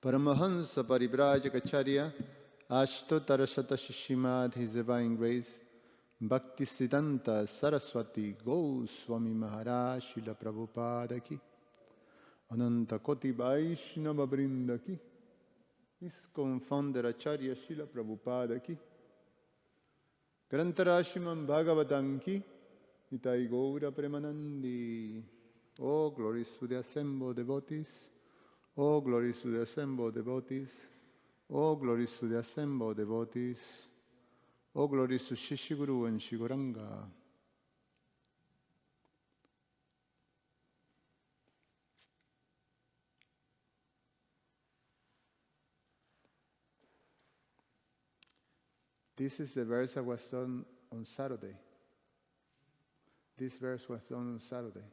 Paramahansa Parivrajacharya Ashtotarashata Shishimad, His Divine Grace, Bhakti Siddhanta Saraswati Goswami Maharaj Srila Prabhupada ki, Ananta Koti Vaishnava Vrinda ki, ISKCON Founder Acharya Srila Prabhupada ki, Grantarashimam Bhagavatam ki, Nitai Gaura Premanandi. Oh, glories to the assembled devotees. Oh, glories to the assembled devotees. Oh, glories to the assembled devotees. Oh, glories to Shishiguru and Shiguranga. This is the verse that was done on Saturday. This verse was done on Saturday.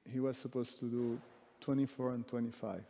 He was supposed to do 24 and 25.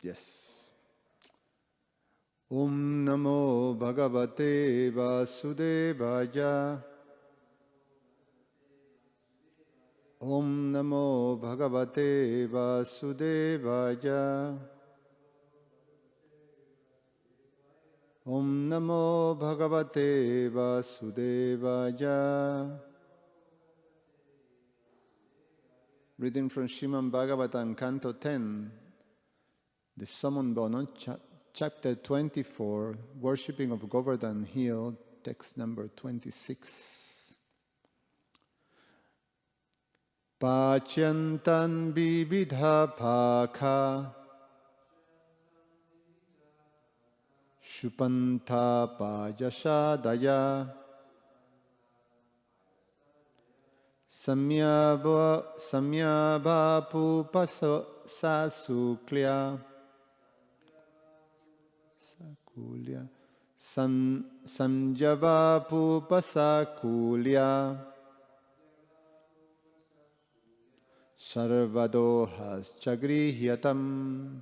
Yes. Om Namo Bhagavate Vasudevaya. Om Namo Bhagavate Vasudevaya. Om Namo Bhagavate Vasudevaya. Reading from Srimad Bhagavatam, Canto 10, the Summon Bono, Chapter 24, Worshipping of Govardhan Hill, text number 26. Pacyantan vividha pakha Shupanta pajashadaya Samyabhapu pasasuklya Samjavapu pasakulya Sarvadohas chagrihyatam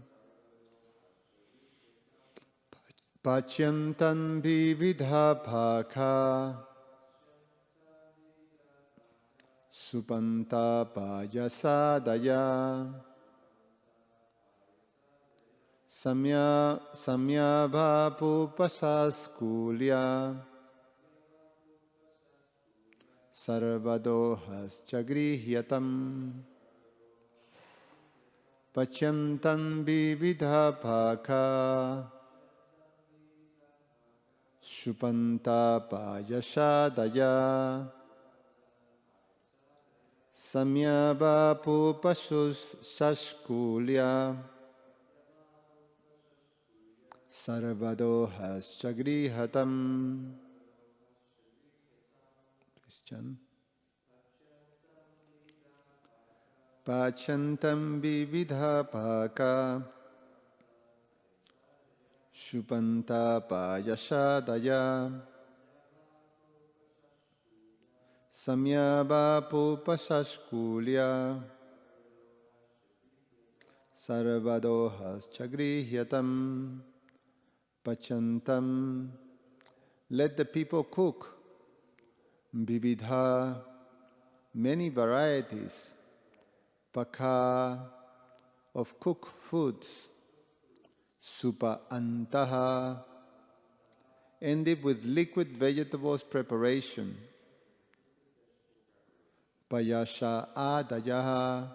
Pacyantan vividha pakha Supanta pajasadaya Samyabhapu pasaskulya Sarvadohas chagrihyatam Pacyantan vividha pakha Supanta pajasadaya Samyabhapu pasaskulya Sarvadohas chagrihatam. Christian. Pacyantam vividha paka Shupanta pajasadaya Samyabhapu pasaskulya Sarvadohas chagrihyatam. Pacyantam, let the people cook. Vividha, many varieties. Paka, of cooked foods. Supa antaha, ended with liquid vegetables preparation. Payasha adayaha,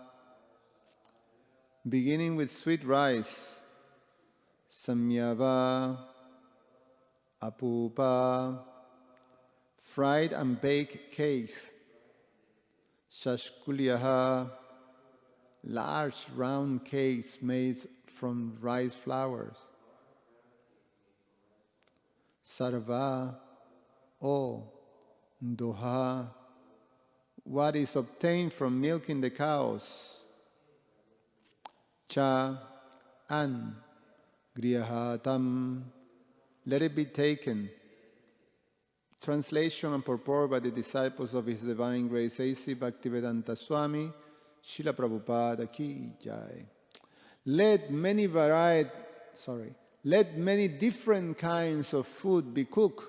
beginning with sweet rice, samyava, apupa, fried and baked cakes, shashkulyaha, large round cakes made from rice flours, sarva, doha, what is obtained from milking the cows, cha, and griyahatam, let it be taken. Translation and purport by the disciples of His Divine Grace A.C. Bhaktivedanta Swami, Srila Prabhupada Ki Jai. Let many different kinds of food be cooked,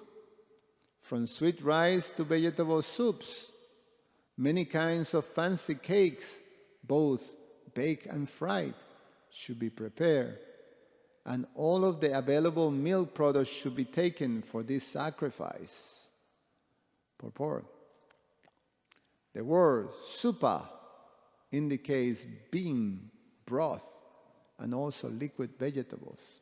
from sweet rice to vegetable soups. Many kinds of fancy cakes, both baked and fried, should be prepared. And all of the available milk products should be taken for this sacrifice. Purport. The word supa indicates bean, broth, and also liquid vegetables.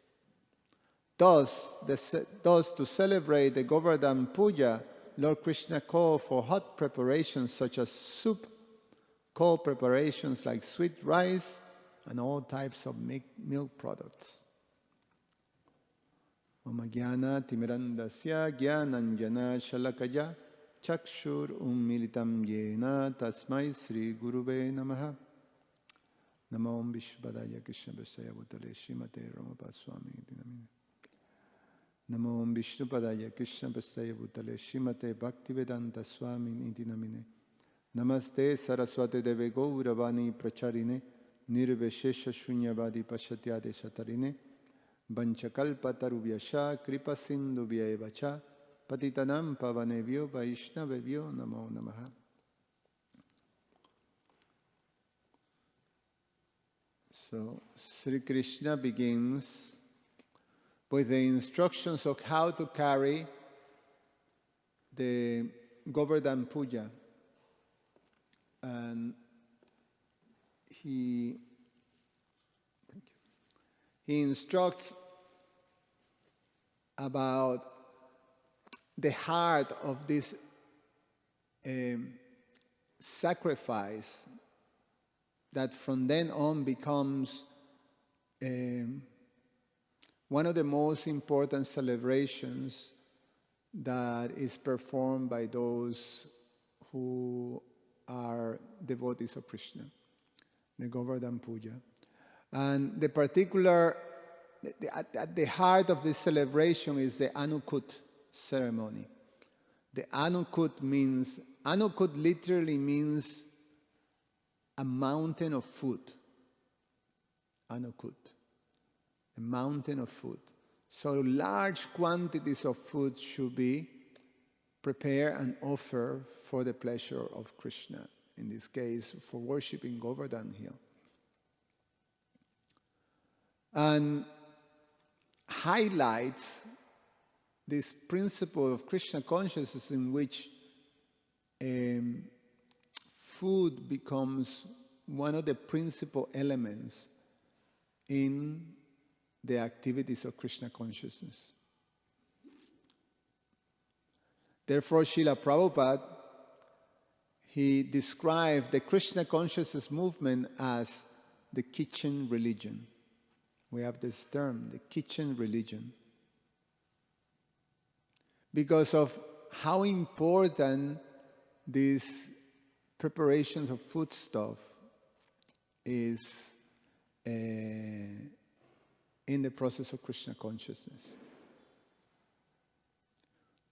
Thus, to celebrate the Govardhan Puja, Lord Krishna called for hot preparations such as soup, cold preparations like sweet rice, and all types of milk products. Om Jnana Timirandasya Jnananjana Shalakaya Chakshur Ummilitam Yena Tasmai Sri Gurube Namaha. Namo Om Vishvadaya Krishna Vasaya Bhutale Srimate Ramapa Swami Dinamine. Namo Om Vishnupadaya Krishna Vasaya Bhutale Srimate Bhaktivedanta Swami Dinamine. Namaste Saraswate Deve Gauravani Pracharine Nirveshesha Shunyavadi Pashatyade Shatarine Vanchakalpa Taruvyasha Kripa Sindhu Vyaevacha Patitanam Pavanevyo Vaishnavevyo Namo Namaha. So, Sri Krishna begins with the instructions of how to carry the Govardhan Puja. And he instructs about the heart of this sacrifice that from then on becomes one of the most important celebrations that is performed by those who are devotees of Krishna, the Govardhan Puja. And the particular, at the heart of this celebration is the Anukut ceremony. The Anukut literally means a mountain of food. Anukut, a mountain of food. So large quantities of food should be prepared and offered for the pleasure of Krishna, in this case for worshipping Govardhan Hill. And highlights this principle of Krishna consciousness in which food becomes one of the principal elements in the activities of Krishna consciousness. Therefore, Srila Prabhupada, he described the Krishna consciousness movement as the kitchen religion. We have this term, the kitchen religion, because of how important these preparations of foodstuff is in the process of Krishna consciousness.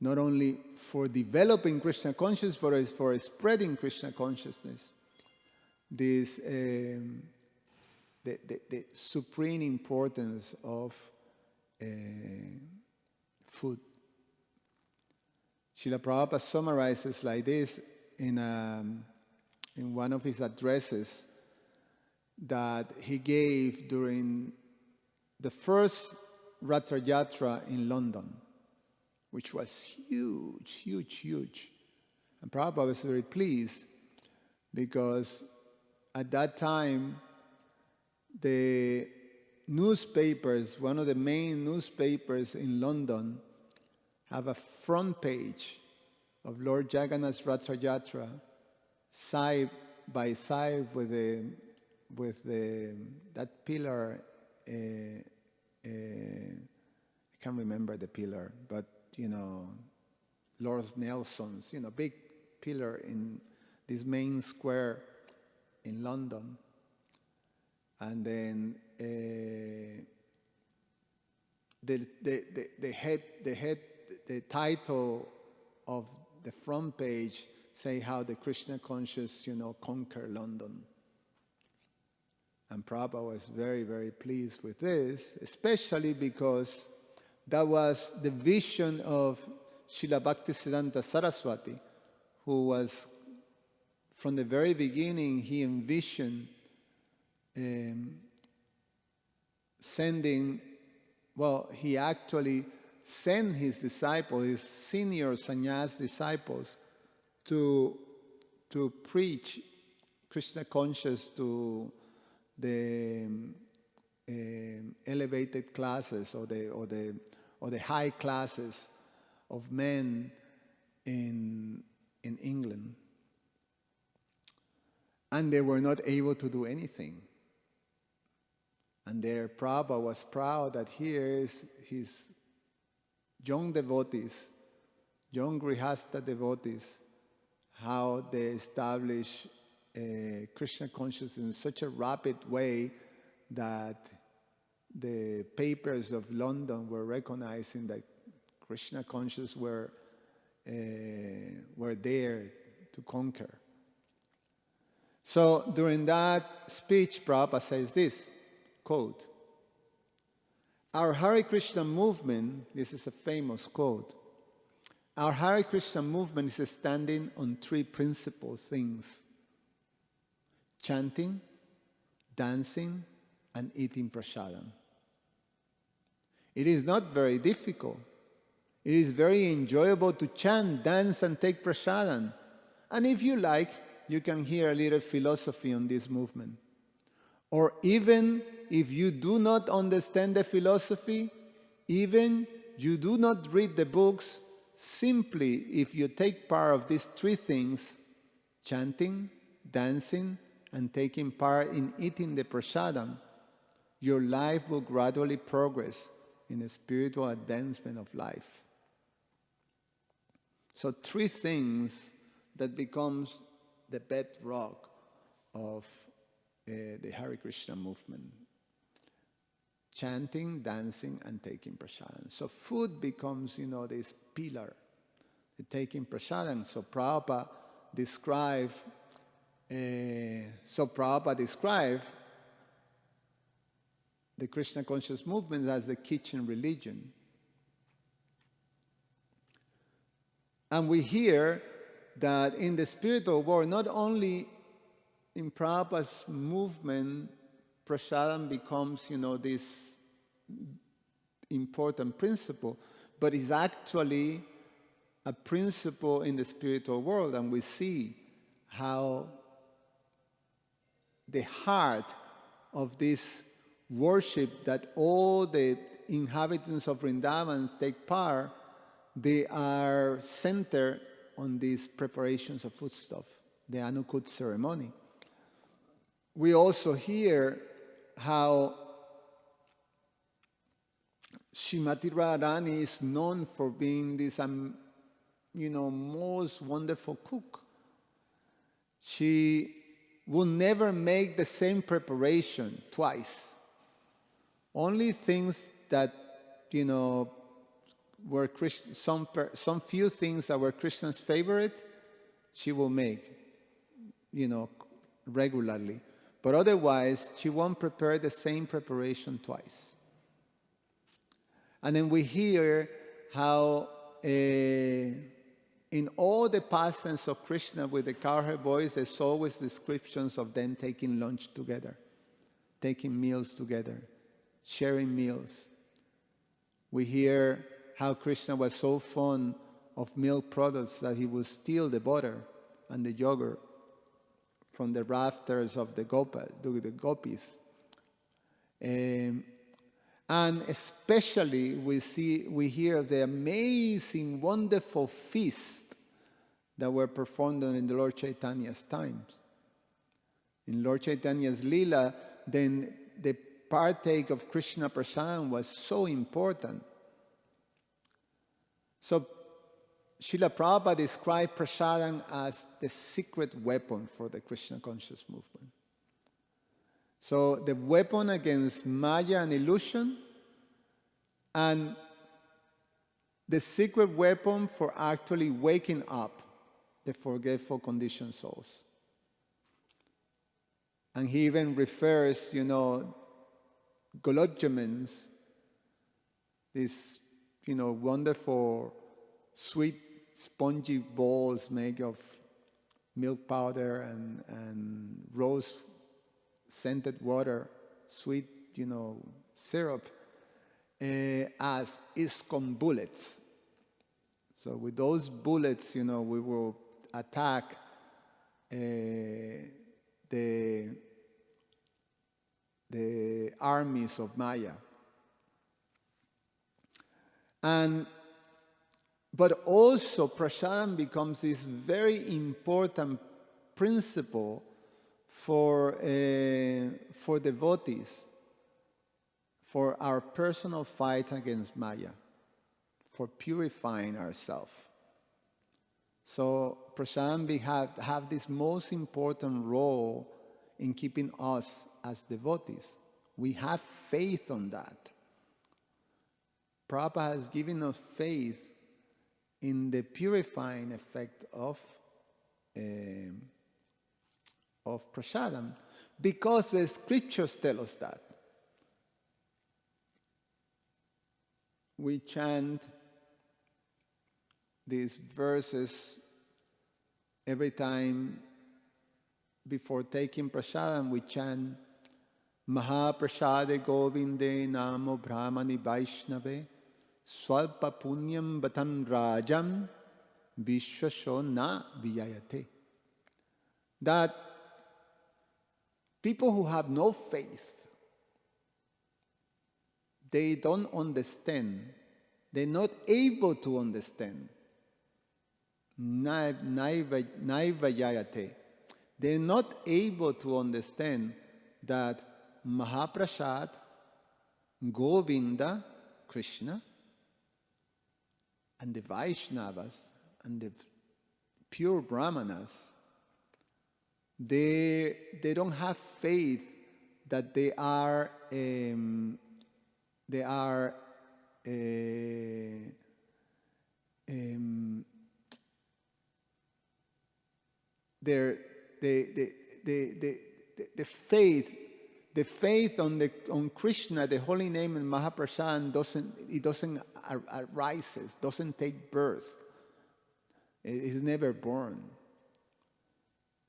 Not only for developing Krishna consciousness, but for spreading Krishna consciousness. This the supreme importance of food. Srila Prabhupada summarizes like this in one of his addresses that he gave during the first Ratha Yatra in London, which was huge. And Prabhupada was very pleased because at that time the newspapers, one of the main newspapers in London, have a front page of Lord Jagannath's Rathayatra side by side with that pillar. I can't remember the pillar, but Lord Nelson's, big pillar in this main square in London. And then the title of the front page say how the Krishna conscious, conquer London. And Prabhupada was very, very pleased with this, especially because that was the vision of Srila Bhaktisiddhanta Saraswati, who was, from the very beginning, he envisioned he actually sent his disciples, his senior sannyas disciples, to preach Krishna conscious to the elevated classes or the high classes of men in England. And they were not able to do anything. And their Prabhupada was proud that here is his young devotees, young Grihastha devotees, how they establish Krishna consciousness in such a rapid way that the papers of London were recognizing that Krishna conscious were there to conquer. So during that speech, Prabhupada says this, quote, "Our Hare Krishna movement," this is a famous quote, "our Hare Krishna movement is standing on three principal things: chanting, dancing, and eating prasadam. It is not very difficult. It is very enjoyable to chant, dance, and take prasadam. And if you like, you can hear a little philosophy on this movement. Or even if you do not understand the philosophy, even you do not read the books, simply if you take part of these three things, chanting, dancing, and taking part in eating the prasadam, your life will gradually progress in the spiritual advancement of life." So three things that becomes the bedrock of the Hare Krishna movement: chanting, dancing, and taking prasadam. So food becomes, this pillar, the taking prasadam. So Prabhupada described the Krishna conscious movement as the kitchen religion. And we hear that in the spiritual world, not only in Prabhupada's movement, prasadam becomes, this important principle, but it's actually a principle in the spiritual world. And we see how the heart of this worship that all the inhabitants of Vrindavan take part, they are centered on these preparations of foodstuff, the Anukut ceremony. We also hear how Srimati Radharani is known for being this, most wonderful cook. She will never make the same preparation twice. Only things that, were some few things that were Krishna's favorite, she will make, regularly. But otherwise, she won't prepare the same preparation twice. And then we hear how in all the pastimes of Krishna with the cowherd boys, there's always descriptions of them taking lunch together, taking meals together, sharing meals. We hear how Krishna was so fond of milk products that he would steal the butter and the yogurt from the rafters of the gopis And especially we hear of the amazing, wonderful feast that were performed in the Lord Chaitanya's times. In Lord Chaitanya's Leela, then the partake of Krishna Prasadam was so important. So Srila Prabhupada described Prasadam as the secret weapon for the Krishna conscious movement. So the weapon against Maya and illusion, and the secret weapon for actually waking up the forgetful conditioned souls. And he even refers, gulab jamans, these, wonderful, sweet, spongy balls made of milk powder and rose scented water, sweet, syrup, as ISKCON bullets. So with those bullets, we will attack the armies of Maya. But also Prasadam becomes this very important principle for devotees, for our personal fight against Maya, for purifying ourselves. So Prasadam have this most important role in keeping us as devotees. We have faith on that. Prabhupada has given us faith in the purifying effect of Prasadam, because the scriptures tell us that. We chant these verses every time before taking Prasadam. We chant Mahaprasade Govinde Namo Brahmani Vaishnave Swalpa Punyam Batam Rajam Vishwasho Na Vijayate. That people who have no faith, they don't understand, they're not able to understand. Naivajayate. They're not able to understand that Mahaprasad, Govinda, Krishna, and the Vaishnavas, and the pure Brahmanas, they don't have faith that they are the faith on Krishna, the holy name in Mahaprasad doesn't arises, doesn't take birth. It is never born.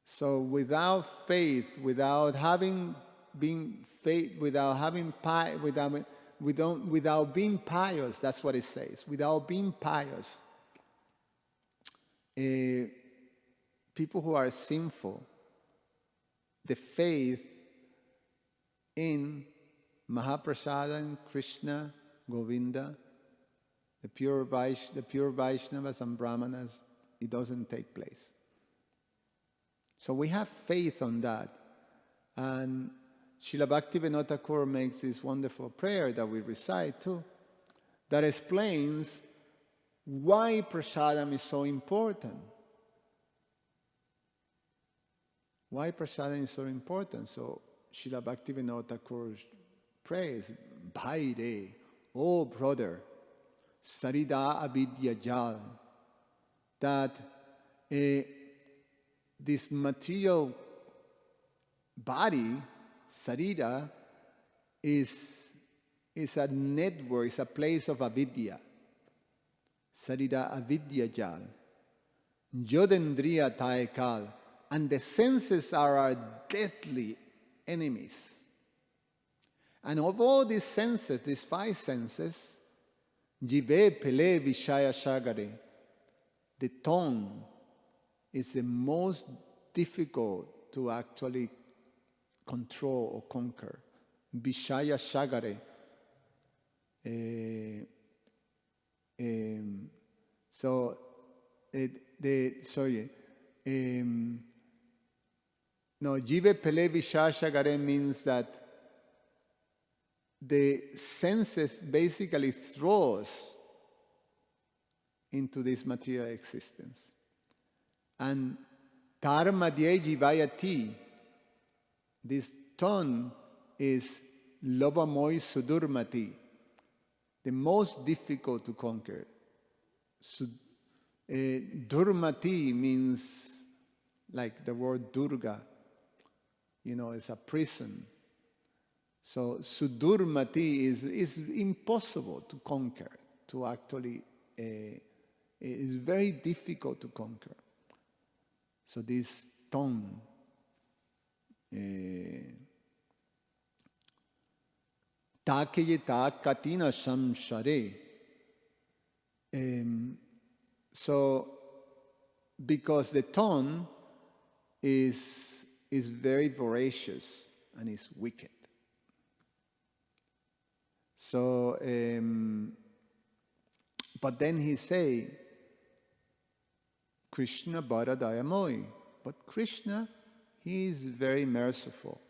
So without faith, without being pious, that's what it says. Without being pious, people who are sinful, the faith in Mahaprasadam, Krishna, Govinda, the pure Vaishnavas and Brahmanas, it doesn't take place. So we have faith on that. And Srila Bhaktivinoda Thakur makes this wonderful prayer that we recite too, that explains why Prasadam is so important. Why Prasadam is so important? So Srila Bhaktivinoda Thakur prays, Bhaire, oh brother, Sarida Avidya Jal, that this material body, Sarira, is a network, is a place of avidya. Sarira Avidya Jal. Yodendriya Taekal. And the senses are our deadly enemies. And of all these senses, these 5 senses, Jive Pele Vishaya Shagare, the tongue is the most difficult to actually control or conquer, Vishaya Shagare. Jive Pele Vishaya Shagare means that the senses basically throw us into this material existence. And Tarmadye Jivayati, this tone is Lovamoy Sudurmati, the most difficult to conquer. Durmati means like the word Durga, it's a prison. So Sudurmati is impossible to conquer, to actually, it's very difficult to conquer. So this tongue, Takeyeta Katina Samshare. So because the tongue is very voracious and is wicked. So, but then he say, Krishna Bharadayamoi. But Krishna, he is very merciful.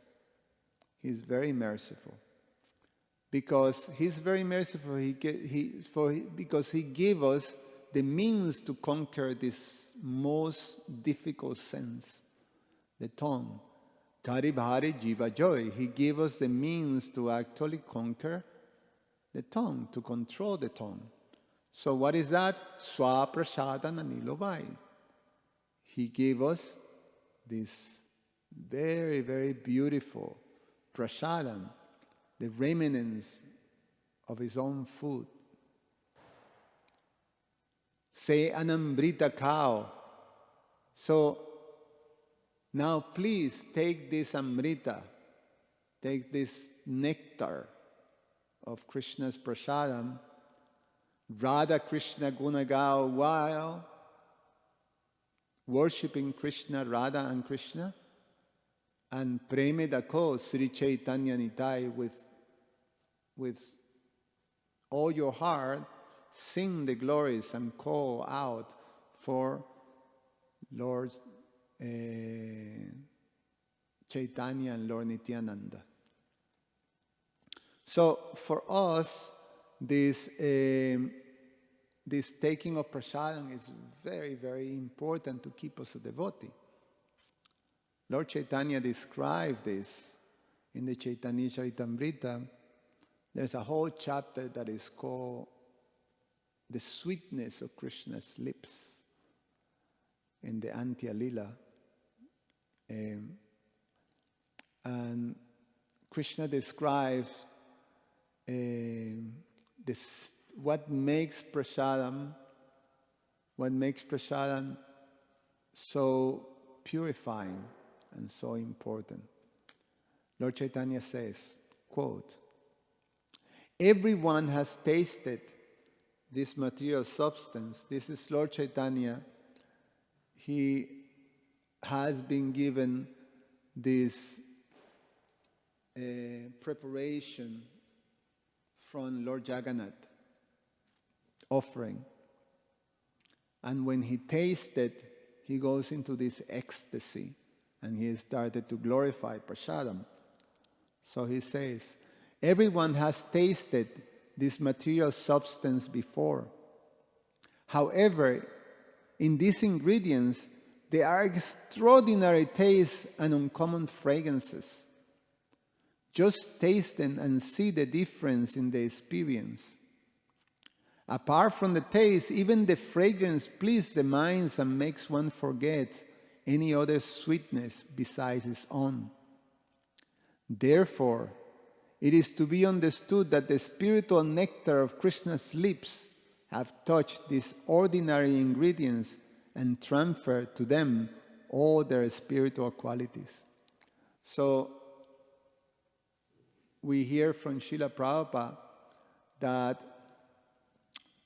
He's very merciful. Because he's very merciful, because he gave us the means to conquer this most difficult sense, the tongue. Karibhari Jiva Joy. He gave us the means to actually conquer the tongue, to control the tongue. So what is that? Swaprasadana Nilobai. He gave us this very, very beautiful prasadam, the remnants of his own food. Say an amrita cow. So now please take this amrita, take this nectar of Krishna's prasadam, Radha Krishna Gunagao while worshipping Krishna, Radha and Krishna, and Preme Dako Sri Chaitanya Nitai with all your heart, sing the glories and call out for Lord Chaitanya and Lord Nityananda. So for us, this taking of prasadam is very, very important to keep us a devotee. Lord Chaitanya described this in the Chaitanya Charitamrita. There's a whole chapter that is called The Sweetness of Krishna's Lips in the Antya Lila. And Krishna describes what makes prasadam so purifying and so important. Lord Chaitanya says, quote, everyone has tasted this material substance. This is Lord Chaitanya. He has been given this preparation from Lord Jagannath offering. And when he tasted, he goes into this ecstasy and he started to glorify prasadam. So he says, everyone has tasted this material substance before. However, in these ingredients, there are extraordinary tastes and uncommon fragrances. Just taste them and see the difference in the experience. Apart from the taste, even the fragrance pleases the minds and makes one forget any other sweetness besides its own. Therefore, it is to be understood that the spiritual nectar of Krishna's lips have touched these ordinary ingredients and transferred to them all their spiritual qualities. So, we hear from Srila Prabhupada that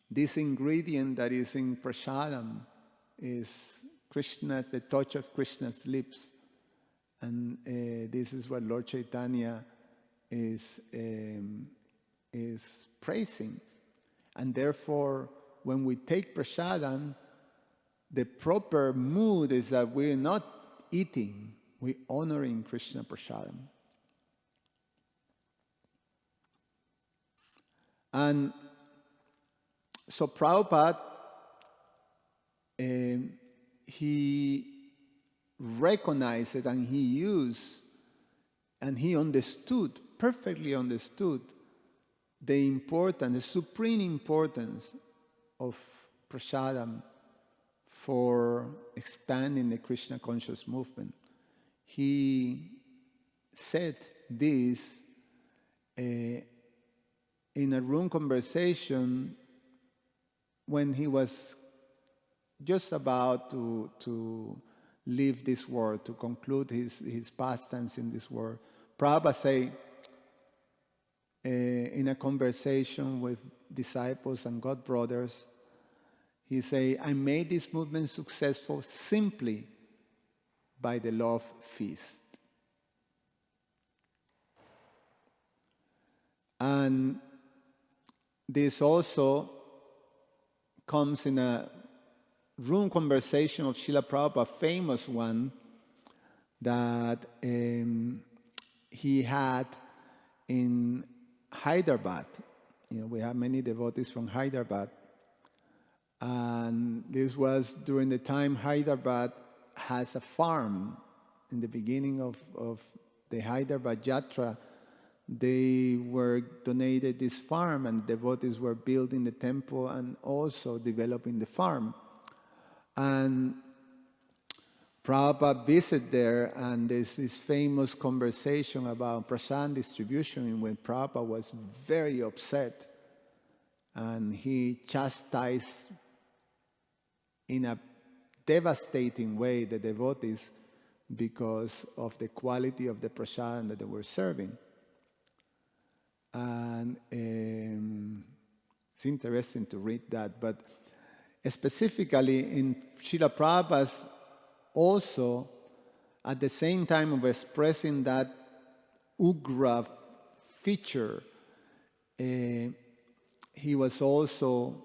this ingredient that is in prasadam is Krishna, the touch of Krishna's lips. And this is what Lord Chaitanya is praising. And therefore, when we take prasadam, the proper mood is that we're not eating, we're honoring Krishna prasadam. And so Prabhupada, he recognized it, and he used, and he understood, perfectly understood, the supreme importance of prasadam for expanding the Krishna conscious movement. He said this in a room conversation when he was just about to leave this world, to conclude his pastimes in this world. Prabhupada say, in a conversation with disciples and God brothers, he say, I made this movement successful simply by the love feast. And this also comes in a room conversation of Srila Prabhupada, a famous one that he had in Hyderabad. We have many devotees from Hyderabad. And this was during the time Hyderabad has a farm. In the beginning of the Hyderabad Yatra, they were donated this farm, and devotees were building the temple and also developing the farm. And Prabhupada visited there, and there's this famous conversation about prasadam distribution in which Prabhupada was very upset, and he chastised in a devastating way the devotees because of the quality of the prasadam that they were serving. And it's interesting to read that, but specifically in Srila Prabhupada's, also at the same time of expressing that ugra feature, he was also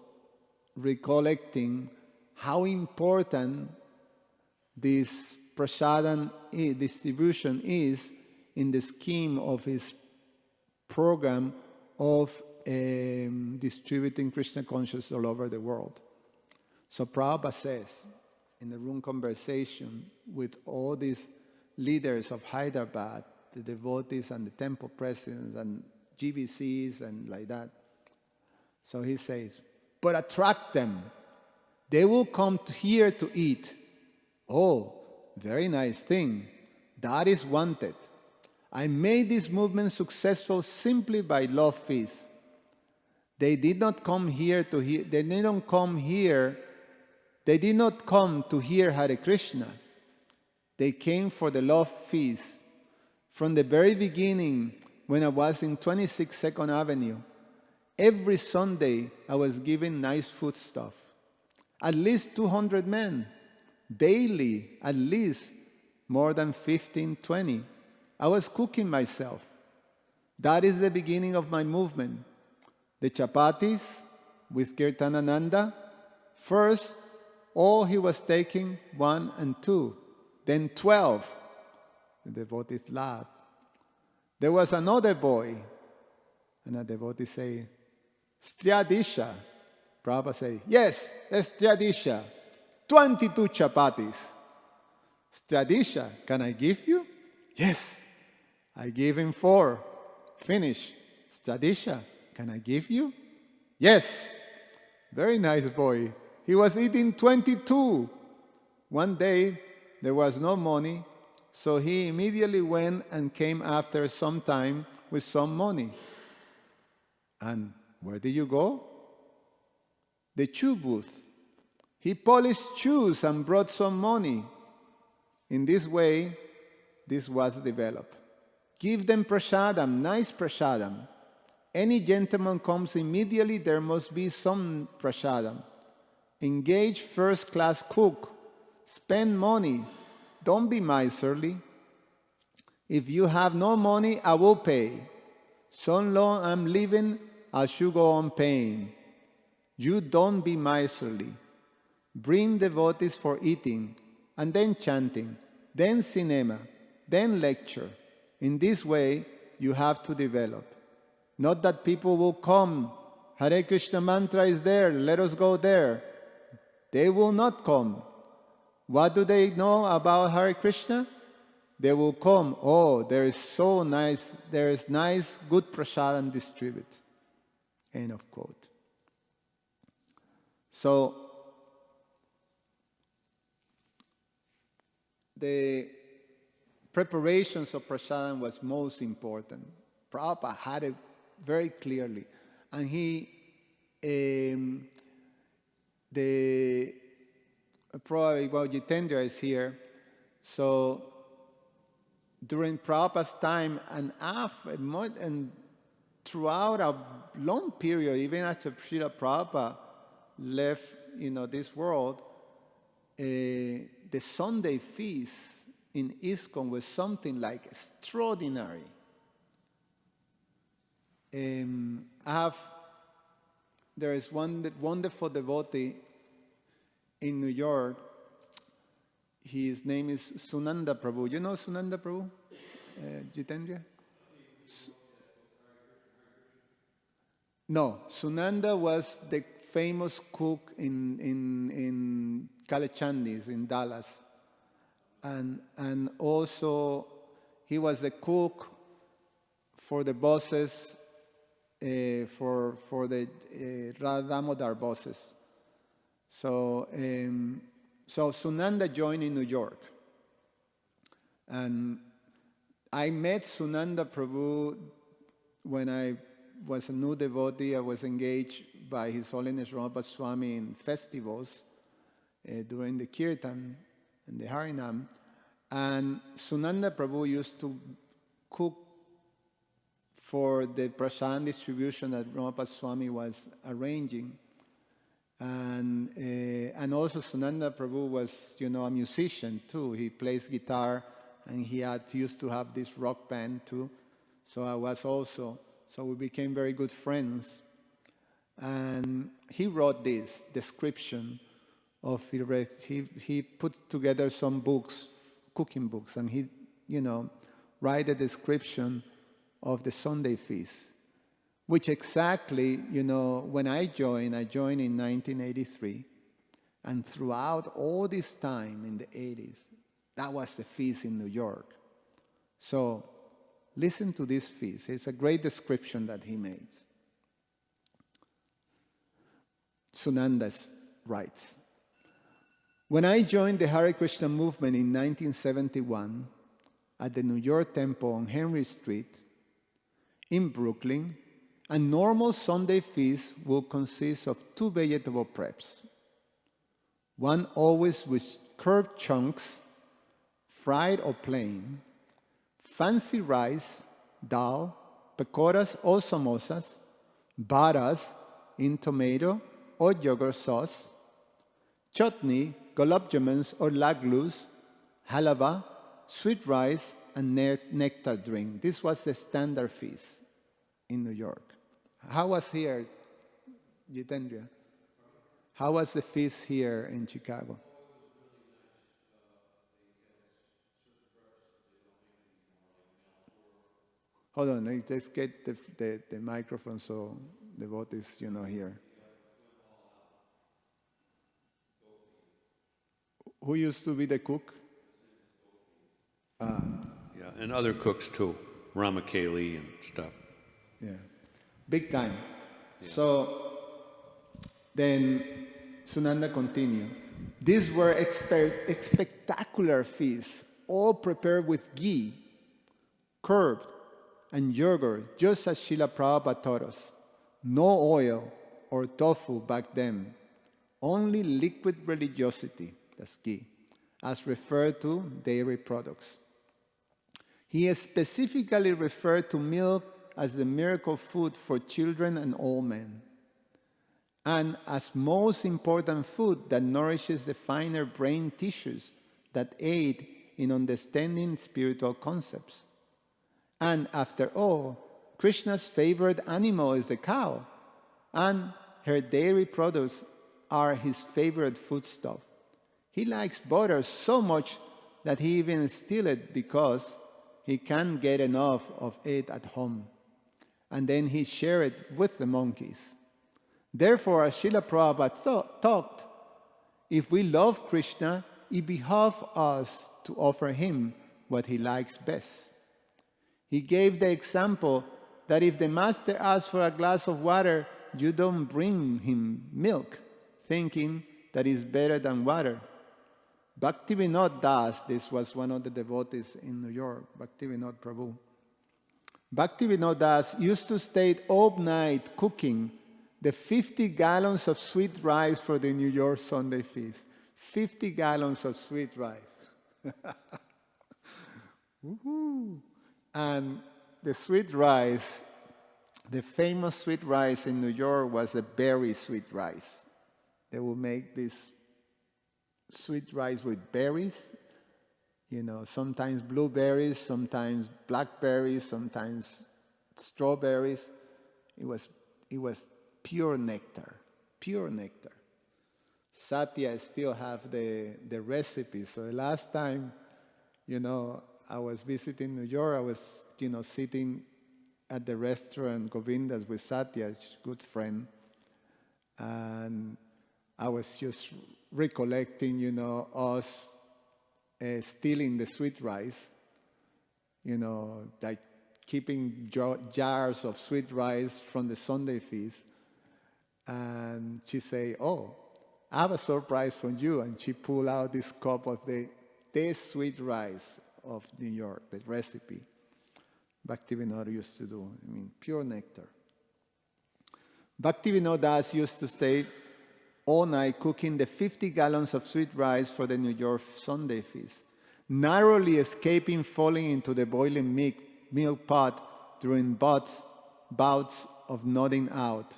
recollecting how important this prasadam distribution is in the scheme of his program of distributing Krishna consciousness all over the world. So Prabhupada says, in the room conversation with all these leaders of Hyderabad, the devotees and the temple presidents and GBCs and like that. So he says, but attract them. They will come here to eat. Oh, very nice thing. That is wanted. I made this movement successful simply by love feast. They did not come here to hear. They didn't come here. They did not come to hear Hare Krishna. They came for the love feast. From the very beginning, when I was in 26 Second Avenue, every Sunday I was given nice food stuff. At least 200 men. Daily, at least more than 15, 20. I was cooking myself. That is the beginning of my movement. The chapatis with Kirtanananda. First, all he was taking 1 and 2. Then 12. The devotees laughed. There was another boy. And a devotee say, Striadisha. Prabhupada say, yes, Striadisha. 22 chapatis. Striadisha, can I give you? Yes. I gave him 4. Finish. Striadisha, can I give you? Yes. Very nice boy. He was eating 22. One day, there was no money, so he immediately went and came after some time with some money. And where did you go? The shoe booth. He polished shoes and brought some money. In this way, this was developed. Give them prasadam, nice prasadam. Any gentleman comes immediately, there must be some prasadam. Engage first-class cook. Spend money. Don't be miserly. If you have no money, I will pay. So long I'm living, I should go on paying. You don't be miserly. Bring devotees for eating, and then chanting, then cinema, then lecture. In this way, you have to develop. Not that people will come, Hare Krishna mantra is there, let us go there. They will not come. What do they know about Hare Krishna? They will come, oh, there is so nice, there is nice, good prasadam distribute. End of quote. So, the preparations of prasadam was most important. Prabhupada had it very clearly. And probably, well, Jitendra is here. So, during Prabhupada's time and throughout a long period, even after Srila Prabhupada left, this world, the Sunday feast in ISKCON was something like extraordinary. There is one wonderful devotee in New York. His name is Sunanda Prabhu. You know Sunanda Prabhu, Jitendra? No, Sunanda was the famous cook in Kalachandis in Dallas, and also he was the cook for the bosses for the Radhamodar bosses. So Sunanda joined in New York. And I met Sunanda Prabhu when I was a new devotee. I was engaged by His Holiness Ramapa Swami in festivals during the Kirtan and the Harinam. And Sunanda Prabhu used to cook for the prasadam distribution that Ramapa Swami was arranging. And also Sunanda Prabhu was, a musician too. He plays guitar, and he used to have this rock band too. So I was also, so we became very good friends. And he wrote this description of, he put together some books, cooking books, and he, write a description of the Sunday feast. Which exactly, when I joined in 1983, and throughout all this time in the 80s, that was the feast in New York. So, listen to this feast. It's a great description that he makes. Sunanda writes, when I joined the Hare Krishna movement in 1971 at the New York Temple on Henry Street in Brooklyn, a normal Sunday feast will consist of 2 vegetable preps. One always with curved chunks, fried or plain, fancy rice, dal, pakoras or samosas, baras in tomato or yogurt sauce, chutney, gulab jamuns or laglus, halava, sweet rice, and nectar drink. This was the standard feast in New York. How was here, Jitendra? How was the feast here in Chicago? Hold on, let's get the microphone so the vote is, here. Who used to be the cook? Yeah, and other cooks too, Ramakeli and stuff. Yeah, big time. Yeah. So then Sunanda continued. These were spectacular feasts, all prepared with ghee, curd, and yogurt, just as Srila Prabhupada taught us. No oil or tofu back then, only liquid religiosity, that's ghee, as referred to dairy products. He specifically referred to milk as the miracle food for children and old men, and as most important food that nourishes the finer brain tissues that aid in understanding spiritual concepts. And after all, Krishna's favorite animal is the cow, and her dairy products are his favorite foodstuff. He likes butter so much that he even steals it because he can't get enough of it at home. And then he shares it with the monkeys. Therefore, as Srila Prabhupada taught, if we love Krishna, it behooves us to offer him what he likes best. He gave the example that if the master asks for a glass of water, you don't bring him milk, thinking that it's better than water. Bhaktivinoda Das, this was one of the devotees in New York, Bhaktivinoda Prabhu. Bhaktivinoda Das used to stay all night cooking the 50 gallons of sweet rice for the New York Sunday feast. 50 gallons of sweet rice. Woohoo! And the sweet rice, the famous sweet rice in New York was a berry sweet rice. They will make this sweet rice with berries, sometimes blueberries, sometimes blackberries, sometimes strawberries. It was pure nectar, pure nectar. Satya still have the recipe. So the last time, I was visiting New York, I was, sitting at the restaurant Govinda's with Satya, a good friend, and I was just recollecting, us stealing the sweet rice, like keeping jars of sweet rice from the Sunday feast. And she say, "Oh, I have a surprise for you." And she pulled out this cup of the sweet rice of New York, the recipe Bhaktivinoda used to do. Pure nectar. Bhaktivinoda Das used to stay all night cooking the 50 gallons of sweet rice for the New York Sunday feast, narrowly escaping falling into the boiling milk pot during bouts of nodding out.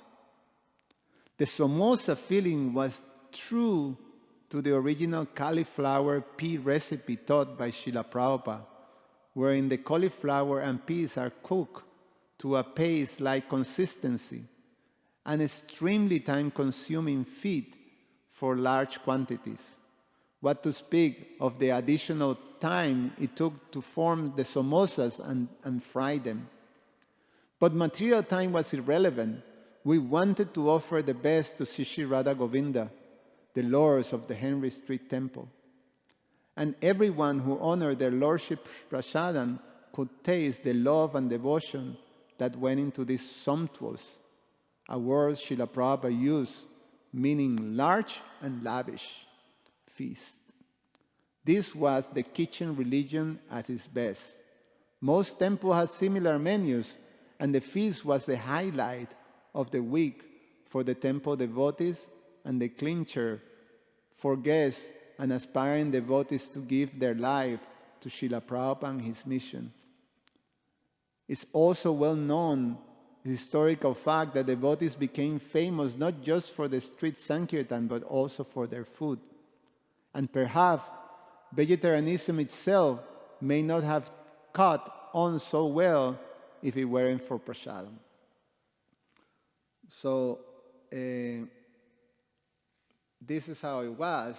The samosa filling was true to the original cauliflower pea recipe taught by Srila Prabhupada, wherein the cauliflower and peas are cooked to a paste-like consistency, an extremely time-consuming feat for large quantities. What to speak of the additional time it took to form the samosas and fry them. But material time was irrelevant. We wanted to offer the best to Sri Radha Govinda, the lords of the Henry Street Temple. And everyone who honored their lordship prasadam could taste the love and devotion that went into this sumptuous, a word Srila Prabhupada used, meaning large and lavish, feast. This was the kitchen religion at its best. Most temples had similar menus, and the feast was the highlight of the week for the temple devotees and the clincher for guests and aspiring devotees to give their life to Srila Prabhupada and his mission. It's also well known historical fact that devotees became famous not just for the street sankirtan but also for their food. And perhaps vegetarianism itself may not have caught on so well if it weren't for prasadam. So this is how it was,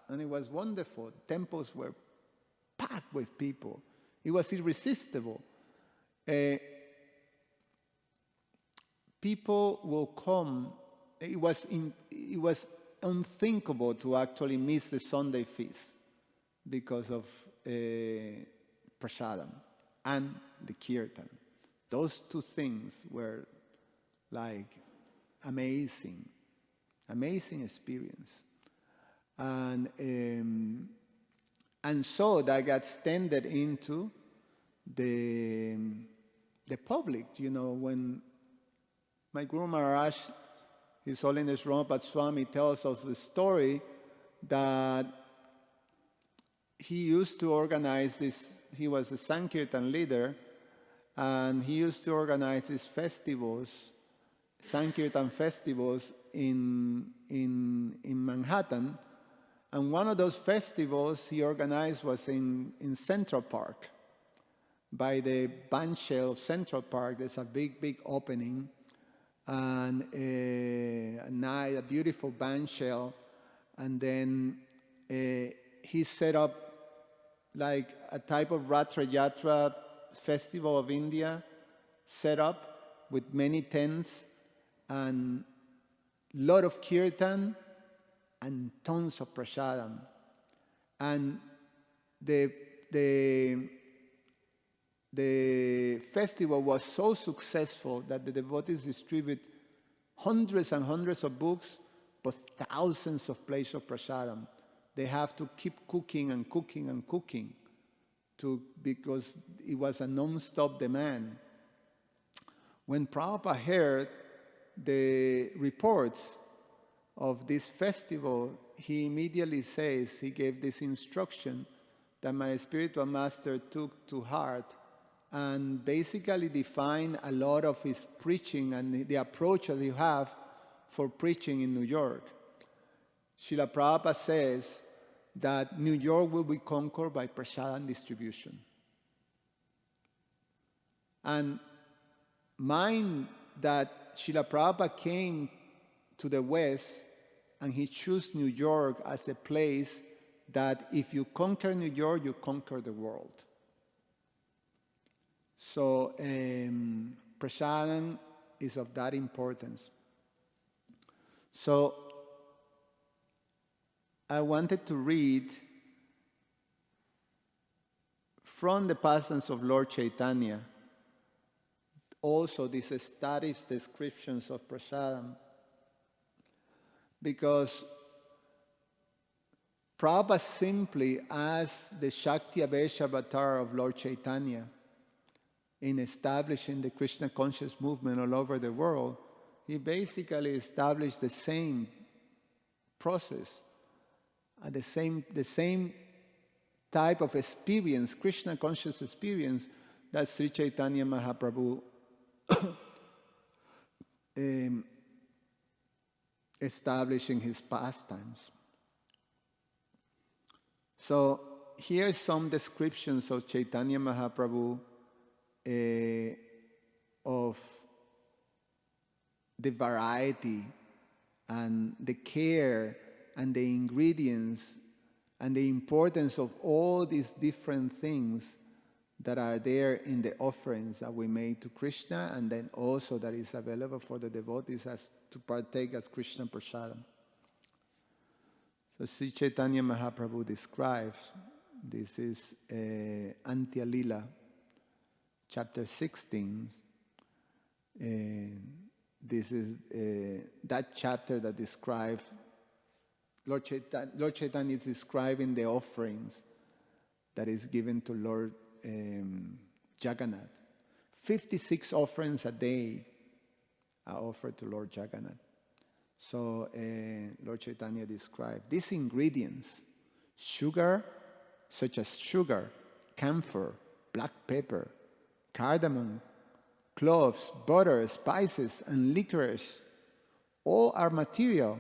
and it was wonderful. Temples were packed with people. It was irresistible. People will come. It was unthinkable to actually miss the Sunday feast because of prasadam and the kirtan. Those two things were like amazing experience. And so that got extended into the public. When my Guru Maharaj, His Holiness Ramapad Swami, tells us the story that he used to organize this. He was a Sankirtan leader, and he used to organize these festivals, Sankirtan festivals in Manhattan. And one of those festivals he organized was in Central Park. by the band shell of Central Park. There's a big opening, and a beautiful band shell. And then he set up like a type of Ratra Yatra festival of India, set up with many tents and lot of kirtan and tons of prasadam. And the festival was so successful that the devotees distributed hundreds and hundreds of books, but thousands of plates of prasadam. They have to keep cooking and cooking and cooking because it was a non-stop demand. When Prabhupada heard the reports of this festival, he immediately says, he gave this instruction that my spiritual master took to heart and basically defined a lot of his preaching and the approach that you have for preaching in New York. Srila Prabhupada says that New York will be conquered by prasadam distribution. And mind that Srila Prabhupada came to the West and he chose New York as a place that if you conquer New York, you conquer the world. So prasadam is of that importance. So I wanted to read from the passages of Lord Chaitanya also these static descriptions of prasadam, because Prabhupada simply, as the Shakti Avesh avatar of Lord Chaitanya in establishing the Krishna conscious movement all over the world, he basically established the same process, the same type of experience, Krishna conscious experience, that Sri Chaitanya Mahaprabhu established in his pastimes. So here are some descriptions of Chaitanya Mahaprabhu, of the variety and the care and the ingredients and the importance of all these different things that are there in the offerings that we made to Krishna, and then also that is available for the devotees as to partake as Krishna prasadam. So Sri Chaitanya Mahaprabhu describes, this is Antya Lila, chapter 16. This is that chapter that describes, Lord Chaitanya is describing the offerings that is given to Lord Jagannath. 56 offerings a day are offered to Lord Jagannath. So Lord Chaitanya described these ingredients: sugar, such as sugar, camphor, black pepper, cardamom, cloves, butter, spices, and licorice. All are material.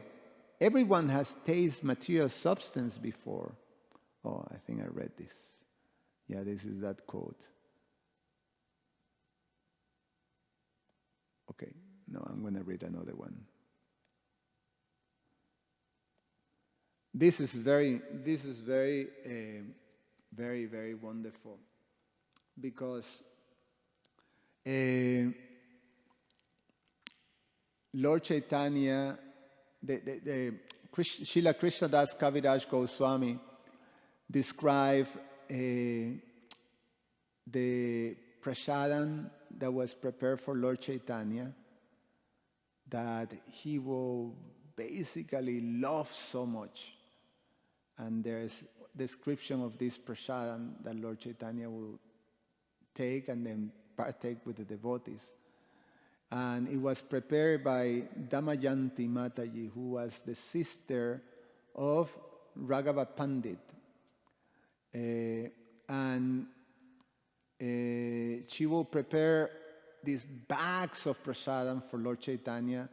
Everyone has tasted material substance before. Oh, I think I read this. Yeah, this is that quote. Okay, no, I'm going to read another one. This is very, very wonderful, because Lord Chaitanya, Srila Krishnadas Kaviraj Goswami described the prasadam that was prepared for Lord Chaitanya, that he will basically love so much. And there's description of this prasadam that Lord Chaitanya will take and then partake with the devotees. And it was prepared by Damayanti Mataji, who was the sister of Raghava Pandit. And she will prepare these bags of prasadam for Lord Chaitanya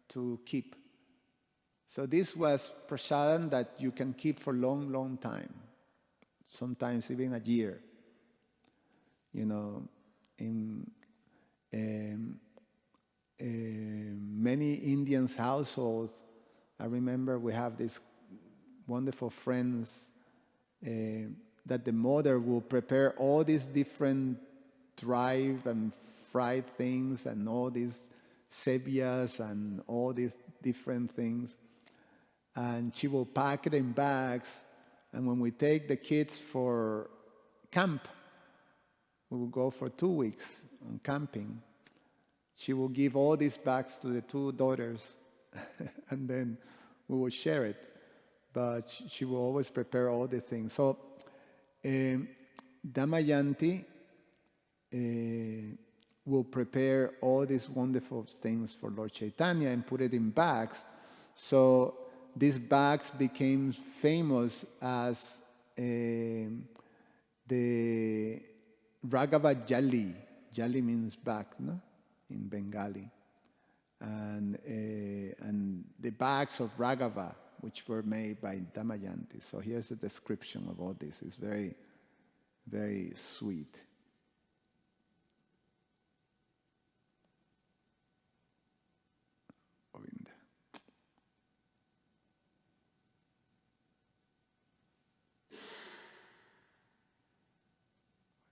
to keep. So this was prasadam that you can keep for long, long time, sometimes even a year. you know, in many Indians' households. I remember we have these wonderful friends that the mother will prepare all these different dried and fried things and all these sevias and all these different things. And she will pack it in bags. And when we take the kids for camp, we will go for 2 weeks on camping. She will give all these bags to the 2 daughters, and then we will share it. But she will always prepare all the things. So Damayanti will prepare all these wonderful things for Lord Chaitanya and put it in bags. So these bags became famous as the Raghava Jali. Jali means bag, no? In Bengali. And the bags of Raghava, which were made by Damayanti. So here's the description of all this. It's very, very sweet.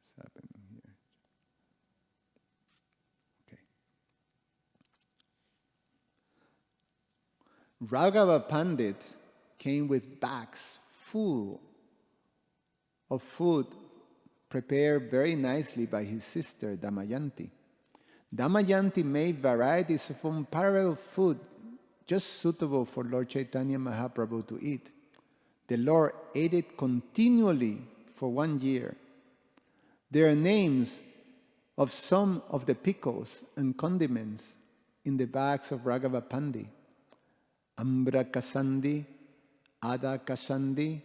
What's happening here? Okay. Raghava Pandit came with bags full of food prepared very nicely by his sister Damayanti. Damayanti made varieties of unparalleled food just suitable for Lord Chaitanya Mahaprabhu to eat. The Lord ate it continually for 1 year. There are names of some of the pickles and condiments in the bags of Raghava Pandit. Ambra Kasandi, Ada Kasandi,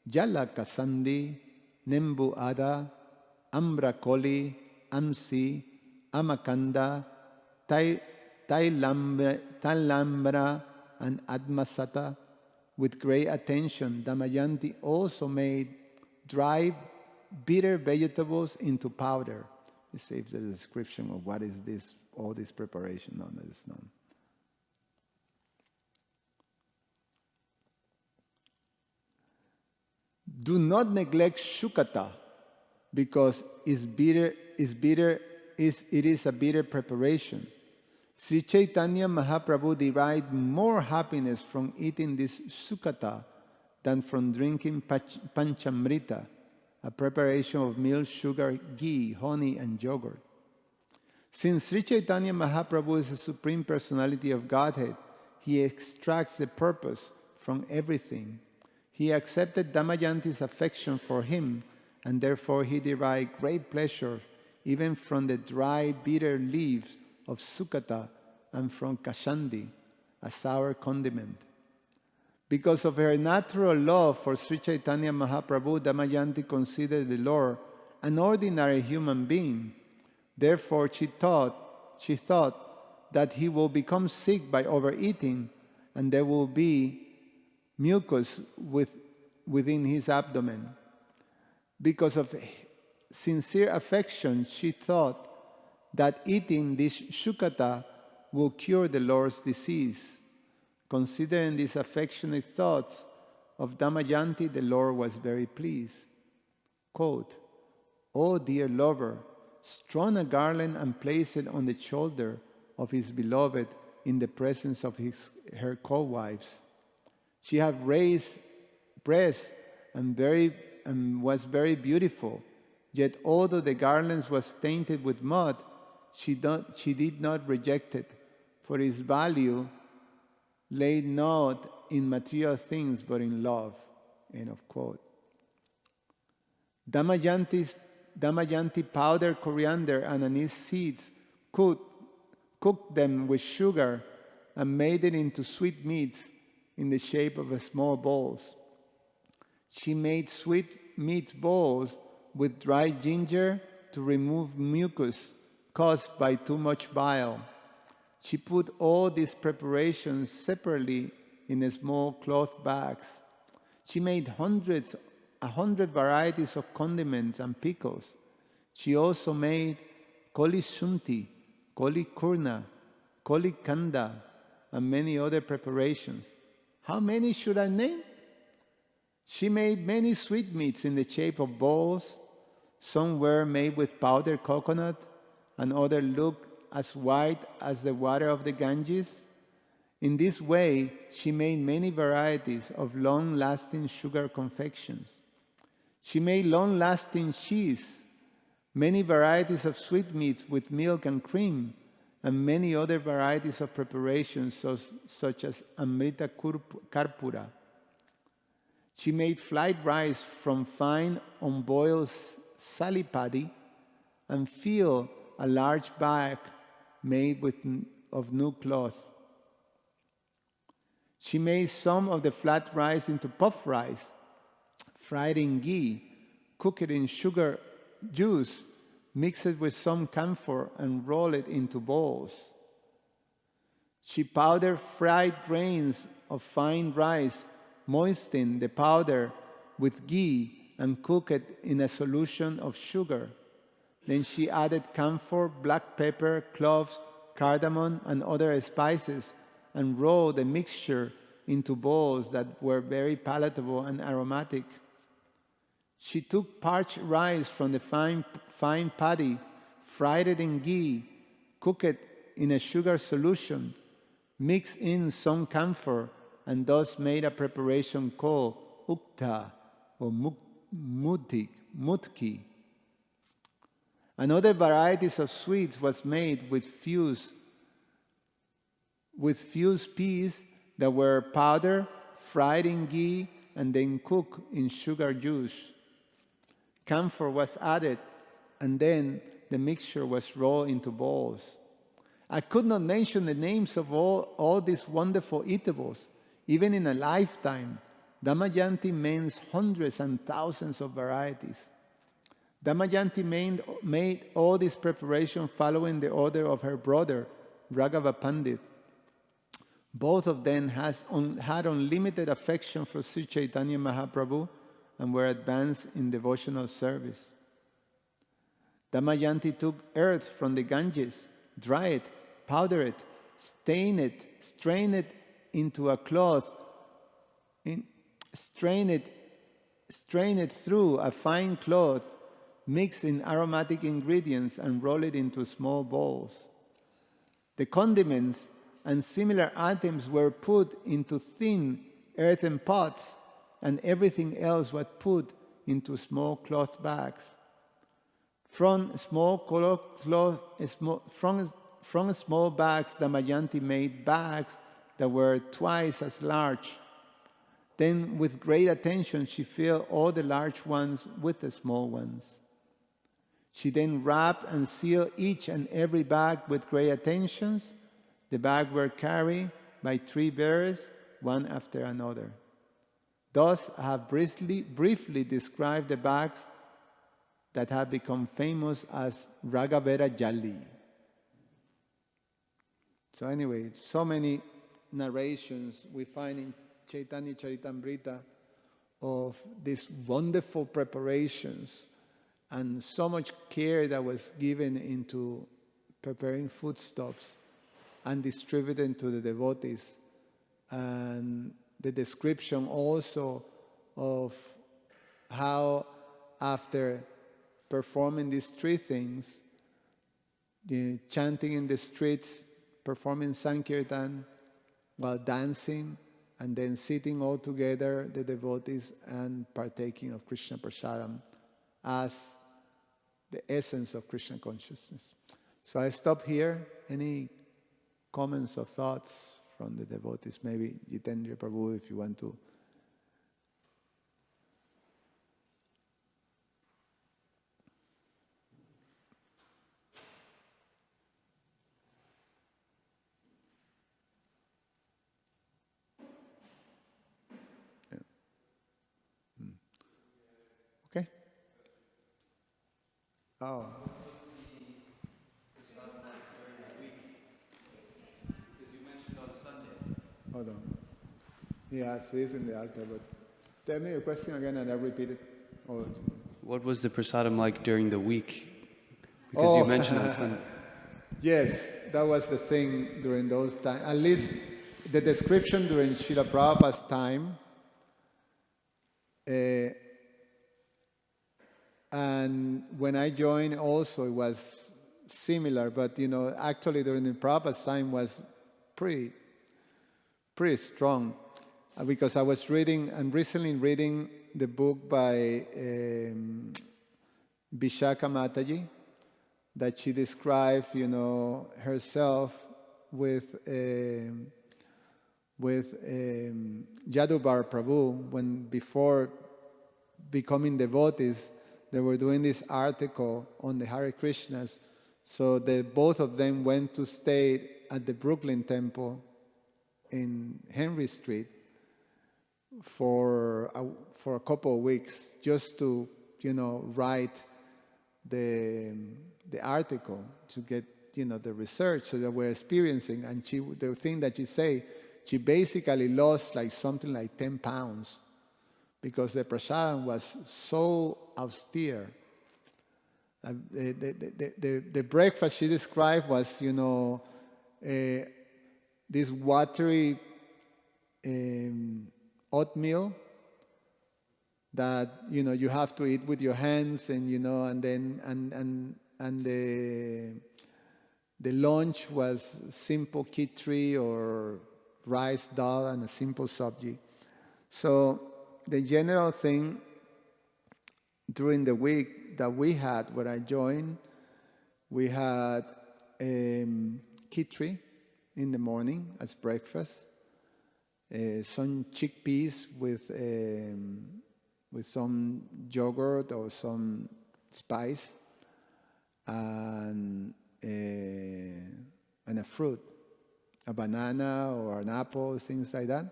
Jala Kasandi, Nembu Ada, Ambra Koli, Amsi, Amakanda, Tailambra, and Admasata. With great attention, Damayanti also made dried bitter vegetables into powder. It saves the description of what is this, all this preparation known as known. Do not neglect shukata, because it is a bitter preparation. Sri Chaitanya Mahaprabhu derived more happiness from eating this shukata than from drinking panchamrita, a preparation of milk, sugar, ghee, honey, and yogurt. Since Sri Chaitanya Mahaprabhu is the Supreme Personality of Godhead, he extracts the purpose from everything. He accepted Damayanti's affection for him, and therefore he derived great pleasure even from the dry, bitter leaves of sukata and from kashandi, a sour condiment. Because of her natural love for Sri Chaitanya Mahaprabhu, Damayanti considered the Lord an ordinary human being. Therefore, she thought that he will become sick by overeating, and there will be mucus within his abdomen. Because of sincere affection, she thought that eating this shukata will cure the Lord's disease. Considering these affectionate thoughts of Damayanti, the Lord was very pleased. Quote, "O dear lover, strung a garland and place it on the shoulder of his beloved in the presence of her co-wives. She had raised breasts and was very beautiful. Yet although the garland was tainted with mud, she did not reject it, for its value lay not in material things but in love." End of quote. Damayanti powdered coriander and anise seeds, cooked them with sugar, and made it into sweet meats in the shape of small balls. She made sweet meat balls with dried ginger to remove mucus caused by too much bile. She put all these preparations separately in small cloth bags. She made 100 varieties of condiments and pickles. She also made Koli Shunti, Koli Kurna, Koli Kanda, and many other preparations. How many should I name? She made many sweetmeats in the shape of balls. Some were made with powdered coconut, and others looked as white as the water of the Ganges. In this way, she made many varieties of long-lasting sugar confections. She made long-lasting cheese, many varieties of sweetmeats with milk and cream, and many other varieties of preparations such as Amrita Karpura. She made fried rice from fine unboiled sali paddy and filled a large bag made of new cloth. She made some of the flat rice into puff rice, fried in ghee, cooked in sugar juice, mix it with some camphor, and roll it into balls. She powdered fried grains of fine rice, moistened the powder with ghee, and cooked it in a solution of sugar. Then she added camphor, black pepper, cloves, cardamom, and other spices, and rolled the mixture into balls that were very palatable and aromatic. She took parched rice from the fine paddy, fried it in ghee, cooked it in a sugar solution, mixed in some camphor, and thus made a preparation called ukta or mutki. Another varieties of sweets was made with fused peas that were powdered, fried in ghee, and then cooked in sugar juice. Camphor was added, and then the mixture was rolled into balls. I could not mention the names of all these wonderful eatables. Even in a lifetime, Damayanti made hundreds and thousands of varieties. Damayanti made all this preparation following the order of her brother, Raghava Pandit. Both of them had unlimited affection for Sri Chaitanya Mahaprabhu and were advanced in devotional service. Damayanti took earth from the Ganges, dried it, powdered it, stained it, strained it into a cloth, strain it through a fine cloth, mix in aromatic ingredients, and roll it into small balls. The condiments and similar items were put into thin earthen pots, and everything else was put into small cloth bags. From small bags, Damayanti made bags that were twice as large. Then, with great attention, she filled all the large ones with the small ones. She then wrapped and sealed each and every bag with great attentions. The bags were carried by 3 bearers, one after another. Thus, I have briefly described the bags that have become famous as Raghavera Jali. So anyway, so many narrations we find in Chaitanya Charitamrita of these wonderful preparations and so much care that was given into preparing foodstuffs and distributing to the devotees, and the description also of how after performing these 3 things, the chanting in the streets, performing Sankirtan, while dancing, and then sitting all together, the devotees, and partaking of Krishna Prasadam as the essence of Krishna consciousness. So I stop here. Any comments or thoughts from the devotees? Maybe Jitendra Prabhu, if you want to. Okay. Oh. Hold on. Yes, it is in the altar, but tell me your question again and I'll repeat it. What was the prasadam like during the week? Because you mentioned on Sunday. Yes, that was the thing during those times. At least the description during Srila Prabhupada's time. And when I joined also, it was similar. But, actually during the Prabhupada's time was pretty strong. Because I was recently reading the book by Vishaka Mataji, that she described, herself with Yadubar Prabhu, when before becoming devotees, they were doing this article on the Hare Krishnas. So both of them went to stay at the Brooklyn Temple in Henry Street for a couple of weeks, just to, write the article, to get, the research so that we're experiencing. And the thing that she say, she basically lost something like 10 pounds because the prasadam was so austere. The breakfast she described was, this watery oatmeal that you have to eat with your hands, and and then the lunch was simple khichdi or rice dal and a simple sabji. So the general thing during the week that we had when I joined, we had khichdi in the morning as breakfast, some chickpeas with some yogurt or some spice, and a fruit, a banana or an apple, things like that.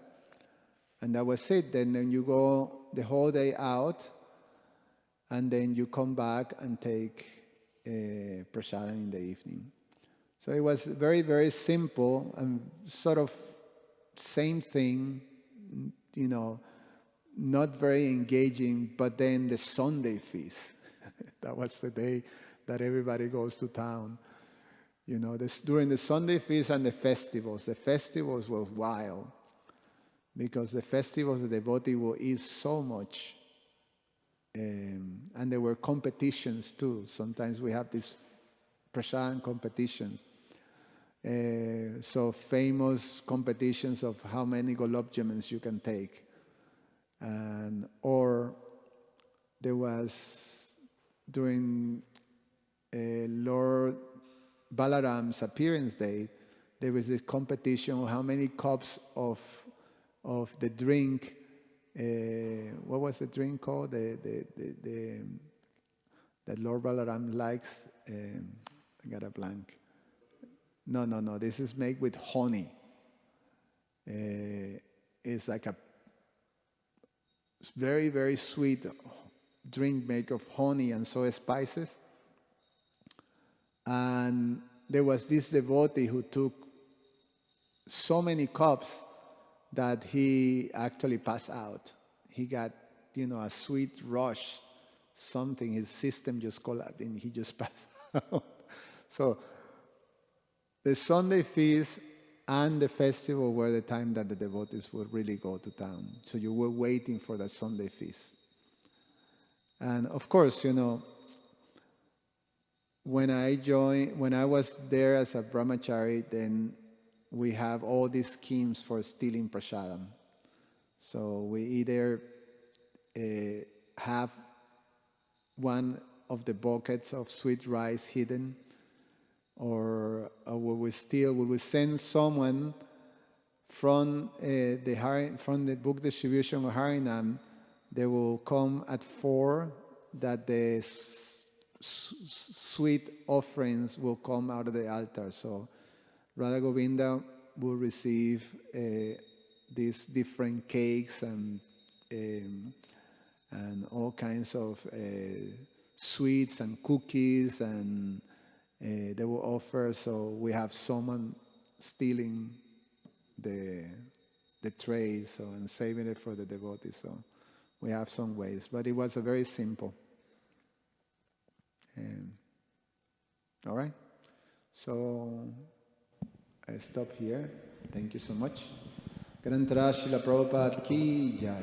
And that was it. Then you go the whole day out, and then you come back and take prasadam in the evening. So it was very, very simple and sort of same thing, not very engaging. But then the Sunday feast, that was the day that everybody goes to town. During the Sunday feast and the festivals were wild, because the festivals the devotee will eat so much, and there were competitions too. Sometimes we have these prasadam competitions. So famous competitions of how many gulab jamans you can take, or there was during Lord Balaram's appearance day, there was a competition of how many cups of the drink. What was the drink called? That Lord Balaram likes. I got a blank. No. This is made with honey. It's like a very, very sweet drink made of honey and soy spices. And there was this devotee who took so many cups that he actually passed out. He got, a sweet rush, something, his system just collapsed and he just passed out. So the Sunday feast and the festival were the time that the devotees would really go to town. So you were waiting for that Sunday feast. And of course, when I was there as a brahmachari, then we have all these schemes for stealing prasadam. So we either have one of the buckets of sweet rice hidden, or we will send someone from the book distribution of Harinam. They will come at 4, that the sweet offerings will come out of the altar. So Radha Govinda will receive these different cakes and all kinds of sweets and cookies, and they will offer. So we have someone stealing the tray, and saving it for the devotees. So we have some ways, but it was a very simple. All right? So I stop here. Thank you so much. Grantara Srila Prabhupada ki jai.